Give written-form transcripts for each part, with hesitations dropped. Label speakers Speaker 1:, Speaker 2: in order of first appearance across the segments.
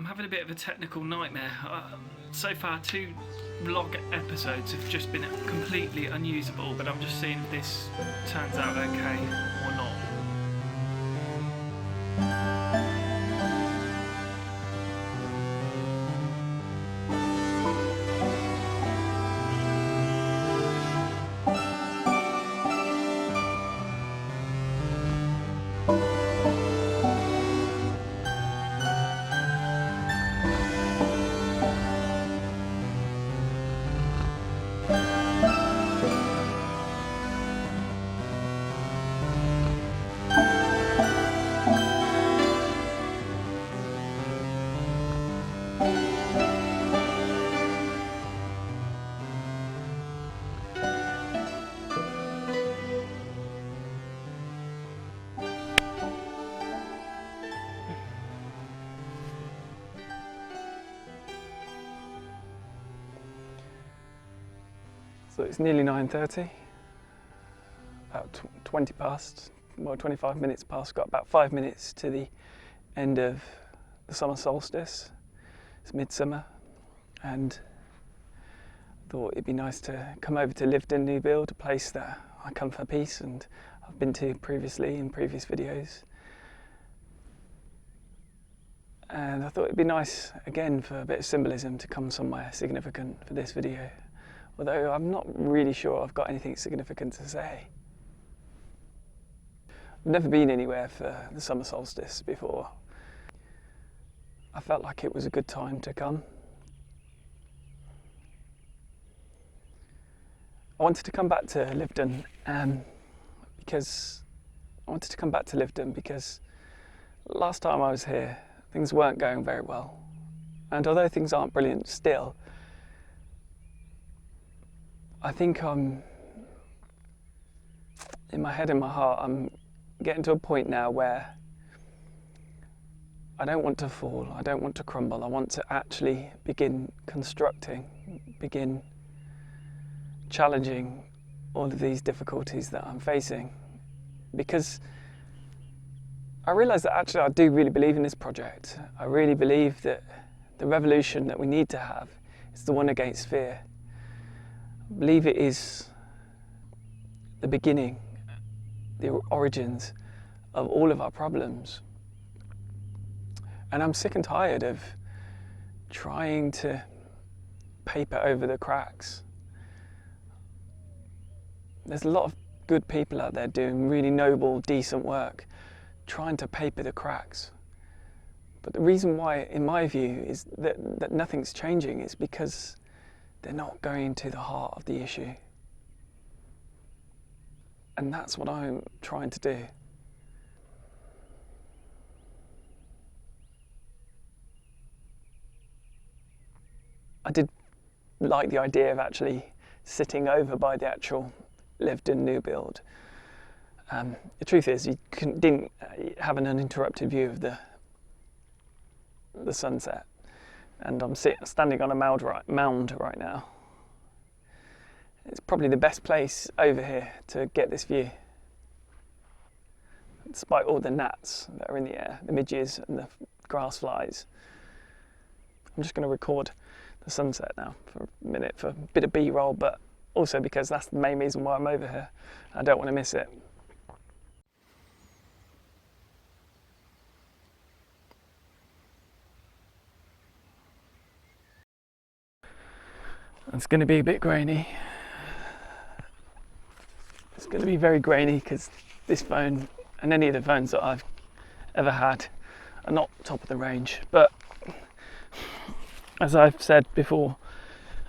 Speaker 1: having a bit of a technical nightmare. So far, 2 vlog episodes have just been completely unusable, but I'm just seeing if this turns out okay or not. So it's nearly 9:30, about 20 past, well 25 minutes past, got about 5 minutes to the end of the summer solstice. It's midsummer, and I thought it'd be nice to come over to Lyveden New Build, a place that I come for peace and I've been to previously in previous videos. And I thought it'd be nice again for a bit of symbolism to come somewhere significant for this video. Although I'm not really sure I've got anything significant to say. I've never been anywhere for the summer solstice before. I felt like it was a good time to come. I wanted to come back to Lyveden because last time I was here, things weren't going very well. And although things aren't brilliant still, I think I'm, in my head and my heart, I'm getting to a point now where I don't want to fall, I don't want to crumble, I want to actually begin constructing, begin challenging all of these difficulties that I'm facing. Because I realise that actually I do really believe in this project. I really believe that the revolution that we need to have is the one against fear. I believe it is the beginning, the origins of all of our problems. And I'm sick and tired of trying to paper over the cracks. There's a lot of good people out there doing really noble, decent work, trying to paper the cracks. But the reason why, in my view, is that nothing's changing is because they're not going to the heart of the issue. And that's what I'm trying to do. I did like the idea of actually sitting over by the actual Lyveden New Build. The truth is, you didn't have an uninterrupted view of the sunset. And I'm standing on a mound right now. It's probably the best place over here to get this view. Despite all the gnats that are in the air, the midges and the grass flies. I'm just going to record the sunset now for a minute for a bit of B-roll, but also because that's the main reason why I'm over here. I don't want to miss it. It's going to be a bit grainy. It's going to be very grainy because this phone and any of the phones that I've ever had are not top of the range. But as I've said before,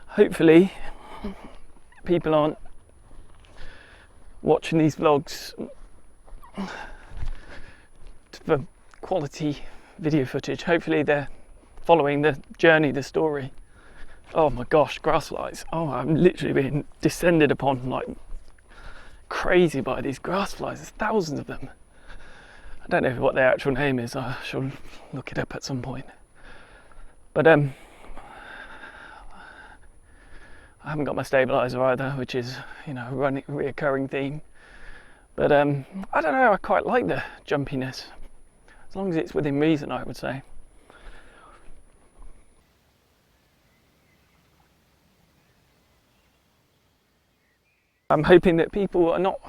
Speaker 1: hopefully people aren't watching these vlogs for quality video footage. Hopefully they're following the journey, the story. Oh my gosh, grass flies. Oh, I'm literally being descended upon like crazy by these grass flies. There's thousands of them. I don't know what their actual name is. I shall look it up at some point. But I haven't got my stabilizer either, which is, you know, a reoccurring theme. But I don't know, I quite like the jumpiness. As long as it's within reason, I would say. I'm hoping that people are not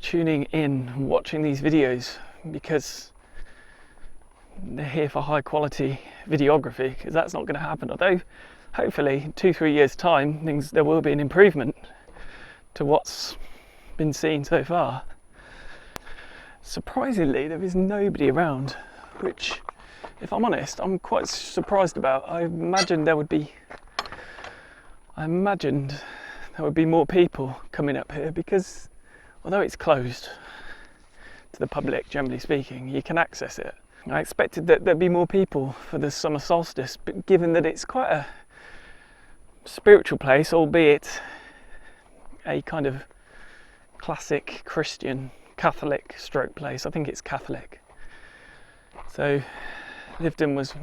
Speaker 1: tuning in, watching these videos because they're here for high quality videography, because that's not going to happen. Although hopefully in 2-3 years time there will be an improvement to what's been seen so far. Surprisingly, there is nobody around, which, if I'm honest, I'm quite surprised about. I imagined there would be more people coming up here, because although it's closed to the public, generally speaking, you can access it. I expected that there'd be more people for the summer solstice, but given that it's quite a spiritual place, albeit a kind of classic Christian Catholic stroke place. I think it's Catholic. So Lyveden was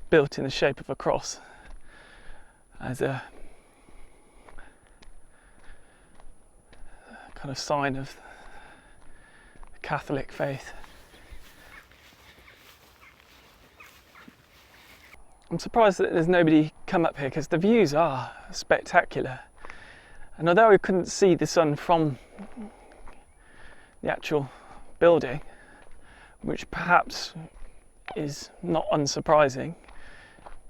Speaker 1: built in the shape of a cross as a kind of sign of the Catholic faith. I'm surprised that there's nobody come up here, because the views are spectacular. And although I couldn't see the sun from the actual building, which perhaps is not unsurprising,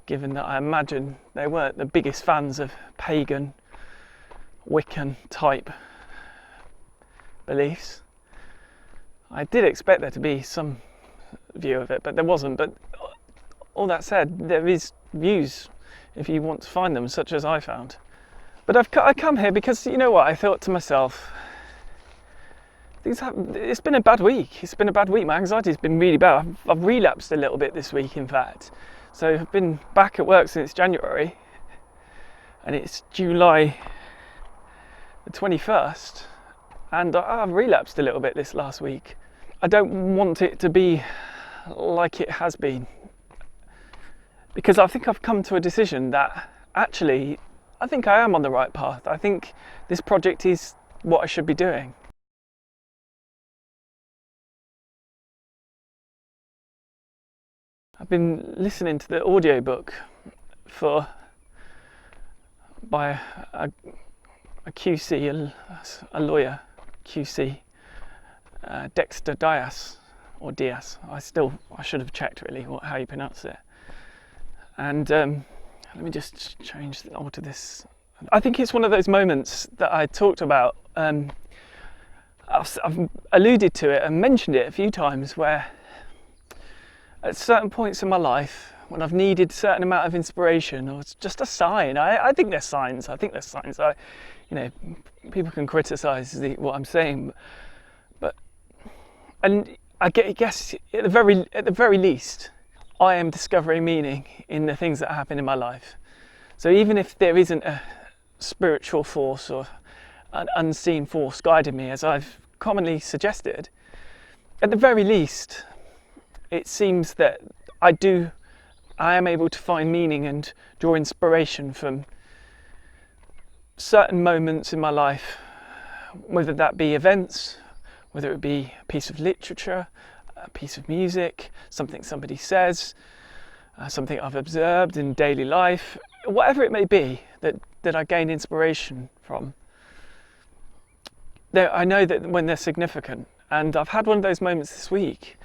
Speaker 1: given that I imagine they weren't the biggest fans of pagan, Wiccan type beliefs, I did expect there to be some view of it, but there wasn't. But all that said, there is views if you want to find them, such as I found. But I come here because, you know what, I thought to myself, it's been a bad week. My anxiety's been really bad. I've relapsed a little bit this week, in fact. So I've been back at work since January, and it's July the 21st, and I've relapsed a little bit this last week. I don't want it to be like it has been, because I think I've come to a decision that actually I think I am on the right path. I think this project is what I should be doing. I've been listening to the audiobook by a QC, a lawyer, QC, Dexter Dias, or Diaz. I should have checked really how you pronounce it. And let me just alter this. I think it's one of those moments that I talked about. I've alluded to it and mentioned it a few times, where at certain points in my life, when I've needed a certain amount of inspiration, or it's just a sign. I think there's signs. People can criticise what I'm saying, and I guess at the very least, I am discovering meaning in the things that happen in my life. So even if there isn't a spiritual force or an unseen force guiding me, as I've commonly suggested, at the very least, it seems that I am able to find meaning and draw inspiration from certain moments in my life, whether that be events, whether it be a piece of literature, a piece of music, something somebody says, something I've observed in daily life, whatever it may be that I gain inspiration from. I know that when they're significant, and I've had one of those moments this week.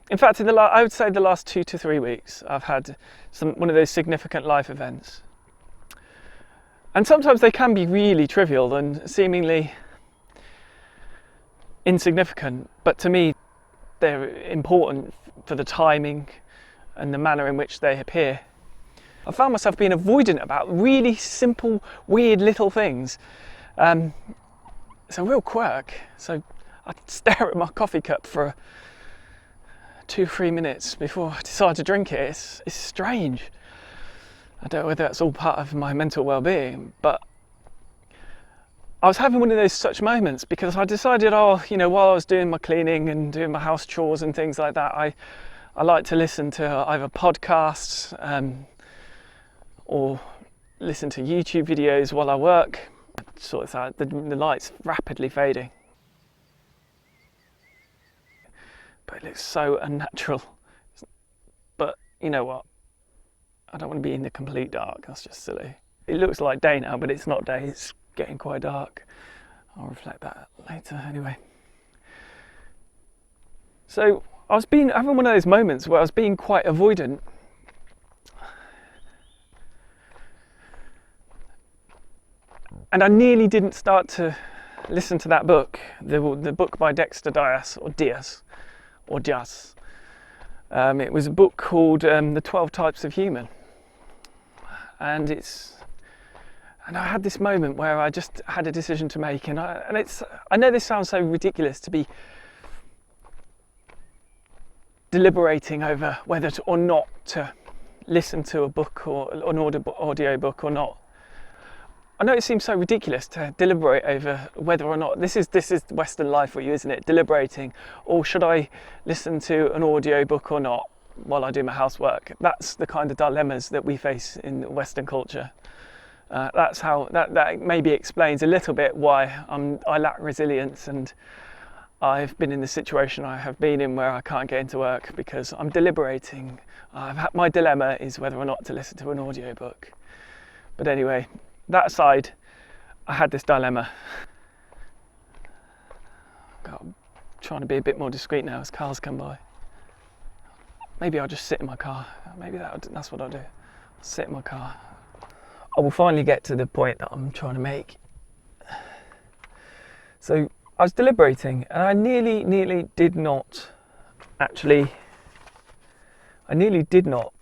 Speaker 1: In fact, I would say the last 2 to 3 weeks, I've had one of those significant life events. And sometimes they can be really trivial and seemingly insignificant, but to me, they're important for the timing and the manner in which they appear. I found myself being avoidant about really simple, weird little things. It's a real quirk. So I stare at my coffee cup for 2-3 minutes before I decide to drink it. It's strange. I don't know whether that's all part of my mental well-being, but I was having one of those such moments because I decided, while I was doing my cleaning and doing my house chores and things like that, I like to listen to either podcasts or listen to YouTube videos while I work. Sort of that, the light's rapidly fading. But it looks so unnatural. But you know what? I don't want to be in the complete dark, that's just silly. It looks like day now, but it's not day, it's getting quite dark. I'll reflect that later anyway. So I was having one of those moments where I was being quite avoidant. And I nearly didn't start to listen to that book, the book by Dexter Dias, or Dias, or Jas. It was a book called The 12 Types of Human. And I had this moment where I just had a decision to make, and I know this sounds so ridiculous to be deliberating over whether or not to listen to a book or an audio book or not. I know it seems so ridiculous to deliberate over whether or not this is Western life for you, isn't it? Deliberating, or should I listen to an audio book or not while I do my housework? That's the kind of dilemmas that we face in Western culture. That's how that maybe explains a little bit why I lack resilience, and I've been in the situation I have been in where I can't get into work because I'm deliberating. My dilemma is whether or not to listen to an audio book. But anyway, that aside, I had this dilemma. I'm trying to be a bit more discreet now as cars come by. Maybe I'll just sit in my car. Maybe that's what I'll do. Sit in my car. I will finally get to the point that I'm trying to make. So I was deliberating, and I nearly did not actually. I nearly did not.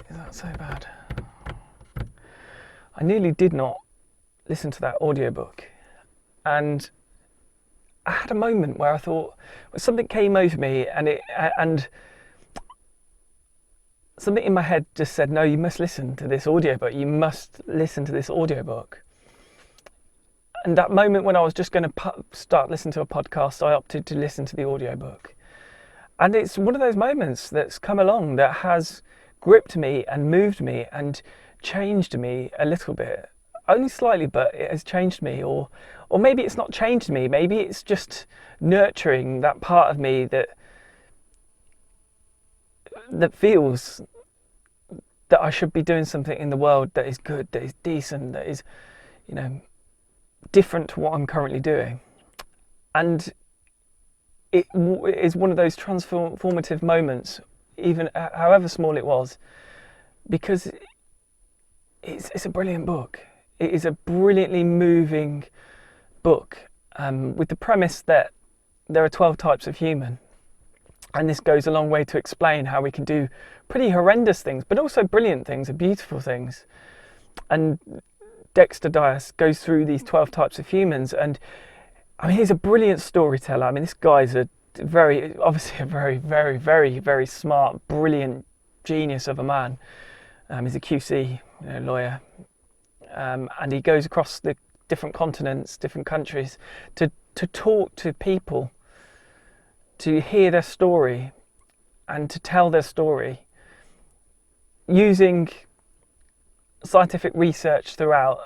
Speaker 1: Is that so bad? I nearly did not listen to that audiobook, and I had a moment where I thought something came over me, and something in my head just said, no, you must listen to this audiobook. You must listen to this audiobook. And that moment when I was just going to start listening to a podcast, I opted to listen to the audiobook. And it's one of those moments that's come along that has gripped me and moved me and changed me a little bit. Only slightly, but it has changed me. Or maybe it's not changed me. Maybe it's just nurturing that part of me that feels that I should be doing something in the world that is good, that is decent, that is, different to what I'm currently doing. And it is one of those transformative moments, even however small it was, because it's a brilliant book. It is a brilliantly moving book, with the premise that there are 12 types of human. And this goes a long way to explain how we can do pretty horrendous things, but also brilliant things and beautiful things. And Dexter Dias goes through these 12 types of humans, and I mean, he's a brilliant storyteller. I mean, this guy's obviously a very, very, very, very smart, brilliant genius of a man. He's a QC lawyer, and he goes across the different continents, different countries to talk to people, to hear their story and to tell their story using scientific research throughout,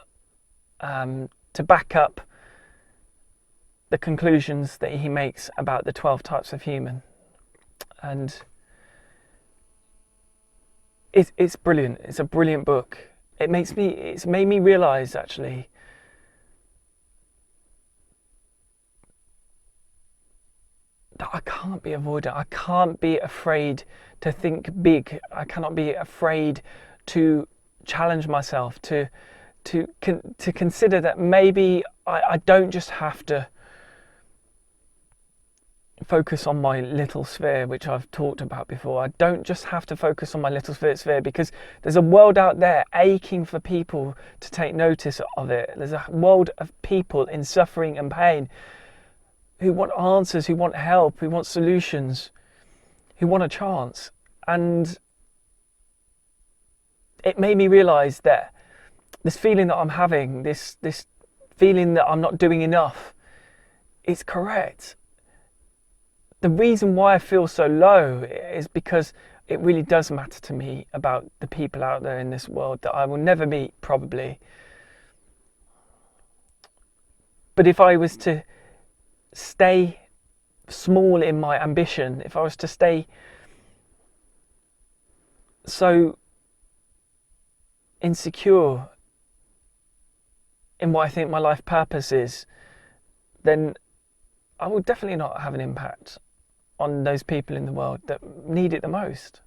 Speaker 1: to back up the conclusions that he makes about the 12 types of human. And it's brilliant. It's a brilliant book. It's made me realise actually that I can't be avoidant. I can't be afraid to think big. I cannot be afraid to challenge myself, to consider that maybe I don't just have to focus on my little sphere, which I've talked about before. I don't just have to focus on my little sphere, because there's a world out there aching for people to take notice of it. There's a world of people in suffering and pain who want answers, who want help, who want solutions, who want a chance. And it made me realise that this feeling that I'm having, this feeling that I'm not doing enough, is correct. The reason why I feel so low is because it really does matter to me about the people out there in this world that I will never meet, probably. But if I was to stay small in my ambition, if I was to stay so insecure in what I think my life purpose is, then I will definitely not have an impact on those people in the world that need it the most.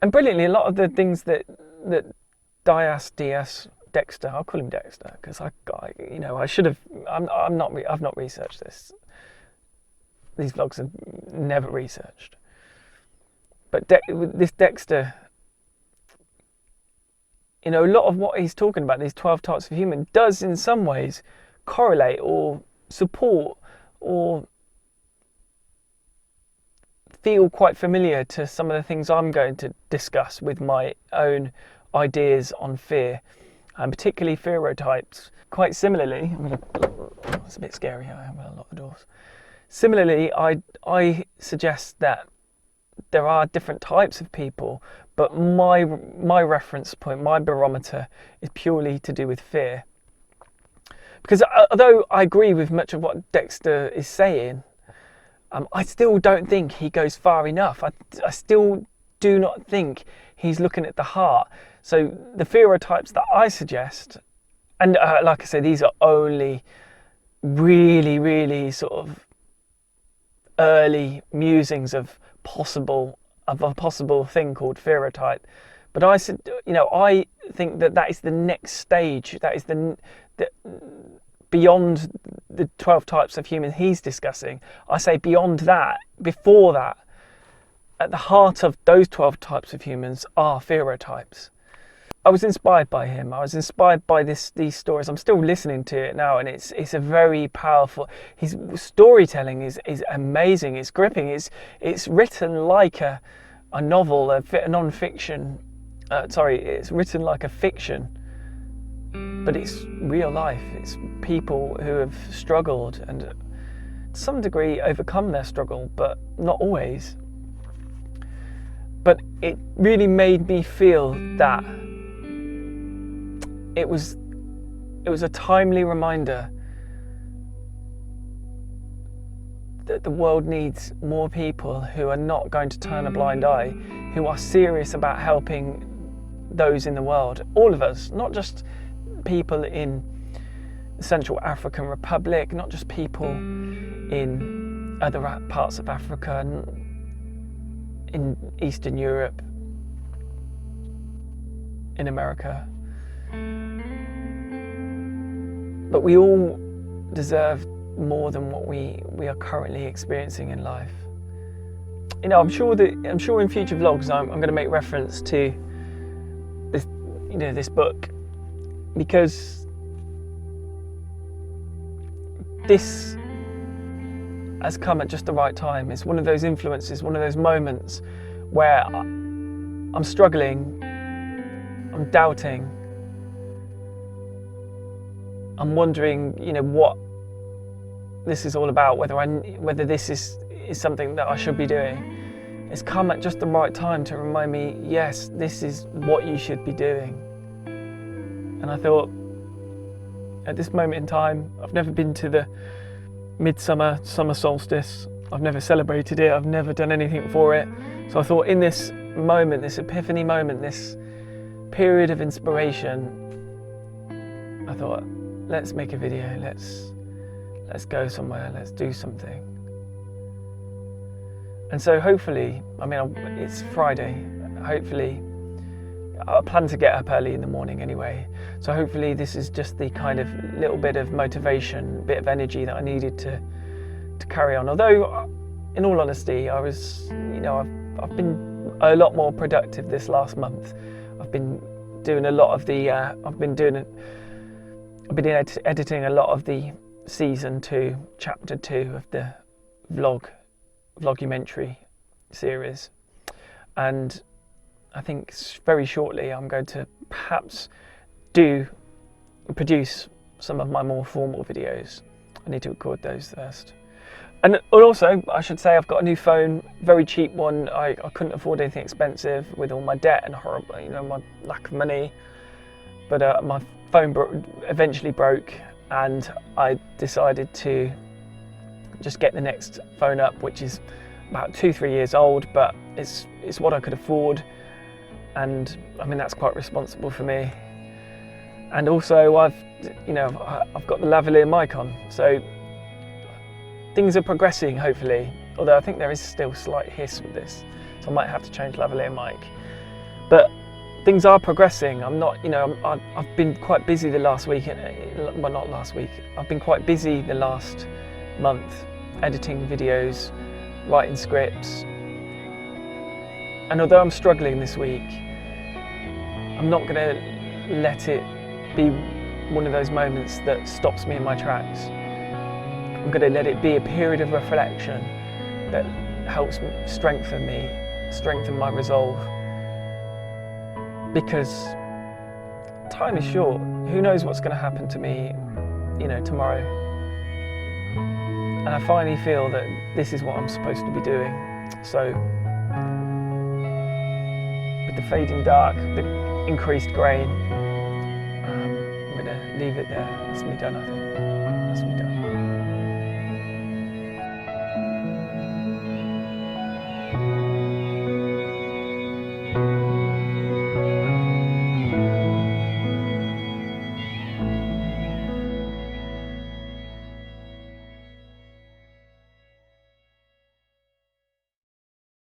Speaker 1: And brilliantly, a lot of the things that Dexter, I'll call him Dexter because I should have. I've not researched this. These vlogs are never researched. But this Dexter, a lot of what he's talking about, these 12 types of human, does in some ways correlate or support or feel quite familiar to some of the things I'm going to discuss with my own ideas on fear, and particularly fearotypes. Quite similarly, it's a bit scary here, I'm going to lock the doors. Similarly, I suggest that there are different types of people, but my reference point, my barometer, is purely to do with fear. Because although I agree with much of what Dexter is saying, I still don't think he goes far enough. I still do not think he's looking at the heart. So the fearotypes that I suggest, and like I say, these are only really, really sort of early musings of a possible thing called fearotype. But I said, I think that is the next stage. That is the beyond the 12 types of human he's discussing. I say beyond that, before that, at the heart of those 12 types of humans are fearotypes. I was inspired by him. I was inspired by these stories. I'm still listening to it now, and it's a very powerful. His storytelling is amazing. It's gripping. It's written like a novel, a non-fiction. It's written like a fiction, but it's real life. It's people who have struggled and to some degree overcome their struggle, but not always. But it really made me feel that it was a timely reminder that the world needs more people who are not going to turn a blind eye, who are serious about helping those in the world, all of us, not just people in the Central African Republic, not just people in other parts of Africa, in Eastern Europe, in America. But we all deserve more than what we are currently experiencing in life. I'm sure in future vlogs I'm going to make reference to this, this book, because this has come at just the right time. It's one of those influences, one of those moments where I'm struggling, I'm doubting, I'm wondering, what this is all about, whether this is something that I should be doing. It's come at just the right time to remind me, yes, this is what you should be doing. And I thought, at this moment in time, I've never been to the Midsummer, summer solstice. I've never celebrated it. I've never done anything for it. So I thought, in this moment, this epiphany moment, this period of inspiration, I thought, let's make a video. Let's go somewhere. Let's do something. And so hopefully, it's Friday. Hopefully, I plan to get up early in the morning anyway. So hopefully this is just the kind of little bit of motivation, bit of energy that I needed to carry on. Although, in all honesty, I've been a lot more productive this last month. I've been doing a lot of the. I've been editing a lot of the season 2, chapter 2 of the vlogumentary series, and I think very shortly I'm going to perhaps produce some of my more formal videos. I need to record those first. And also, I should say, I've got a new phone, very cheap one. I couldn't afford anything expensive with all my debt and my lack of money. But my phone eventually broke, and I decided to just get the next phone up, which is about 2-3 years old, but it's what I could afford. And that's quite responsible for me. And also I've got the lavalier mic on, so things are progressing hopefully, although I think there is still slight hiss with this, so I might have to change lavalier mic. But things are progressing. I'm not, I've been quite busy the last week, well not last week, I've been quite busy the last month editing videos, writing scripts, and although I'm struggling this week, I'm not going to let it be one of those moments that stops me in my tracks. I'm going to let it be a period of reflection that helps strengthen my resolve. Because time is short. Who knows what's going to happen to me, tomorrow. And I finally feel that this is what I'm supposed to be doing. So, with the fading dark, the increased grain, I'm going to leave it there. That's me done, I think. That's me done.